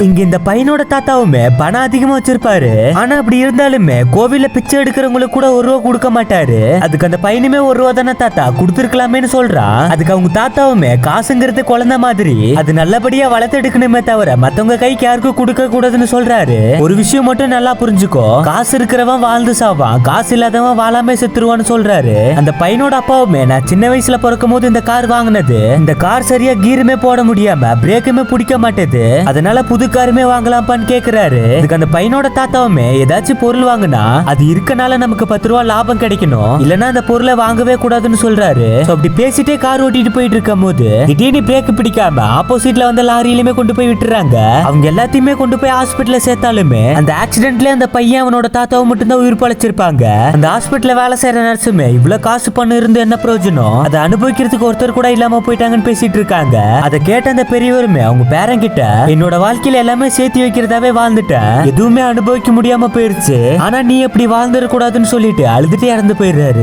இங்க இந்த பையனோட தாத்தாவுமே பணம் அதிகமா வச்சிருப்பாரு. ஆனா அப்படி இருந்தாலுமே கோவில்ல பிச்சை எடுக்கிறவங்களுக்கு கூட 1 ரூபா கொடுக்க மாட்டாரு. அதுக்கு அந்த பையனுமே 1 ரூபா தானே தாத்தா கொடுத்துருக்கலாமேன்னு சொல்றான். அதுக்கு அவங்க தாத்தாவுமே காசுங்கிறது குழந்தை மாதிரி அது நல்லபடியா வளர்த்து எடுக்கணுமே தவிர மத்தவங்க கைக்கு யாருக்கும் கொடுக்க கூடாதுன்னு சொல்றாரு. ஒரு விஷயம் மட்டும் நல்லா புரிஞ்சுக்கோ, காசு இருக்கிறவன் வாழ்ந்து சாவான், காசு இல்லாதவன் வாழாம செத்துருவான்னு சொல்றாரு. அந்த பையனோட அப்பாவுமே நான் சின்ன வயசுல பிறக்கும் போது இந்த கார் வாங்கினது, இந்த கார் சரியா கீருமே போட முடியாம பிரேக்குமே பிடிக்க மாட்டேது, அதனால புது காருமே வாங்கலாம்பான்னு கேக்குறாரு. இதுக்கு அந்த பையனோட தாத்தாவுமே ஏதாச்சும் பொருள் வாங்கினா அது இருக்கனால நமக்கு 10 ரூபா லாபம் கிடைக்கணும், இல்லனா அந்த பொருளை வாங்கவே கூடாதுன்னு சொல்றாரு. அப்படி பேசிட்டே கார் ஓட்டிட்டு போயிட்டு இருக்கும் போது திடீர்னு பிரேக் பிடிக்காம ஆப்போசிட்ல வந்த லாரியிலுமே கொண்டு போய் விட்டுறாங்க. அவங்க எல்லாத்தையுமே கொண்டு போய் ஹாஸ்பிட்டல்ல சேர்த்தாலுமே அந்த ஆக்சிடென்ட்ல அந்த பையன் அவனோட தாத்தாவை மட்டும் தான் உயிர் பழைச்சிருப்பாங்க. அந்த ஹாஸ்பிட்டல்ல வேலை செய்யற நர்ஸுமே இவ்வளவு காசு பண்ண இருந்து என்ன பிரயோஜனம், அதை அனுபவிக்கிறதுக்கு ஒருத்தர் கூட இல்லாம போயிட்டாங்கன்னு பேசிட்டு இருக்காங்க. அதை கேட்ட அந்த பெரியவருமே அவங்க பேரன் கிட்ட என்னோட வாழ்க்கையில எல்லாமே சேர்த்து வைக்கிறதாவே வாழ்ந்துட்டேன், எதுவுமே அனுபவிக்க முடியாம போயிருச்சு, ஆனா நீ எப்படி வாழ்ந்துட கூடாதுன்னு சொல்லிட்டு அழுதுட்டே இறந்து போயிடுறாரு.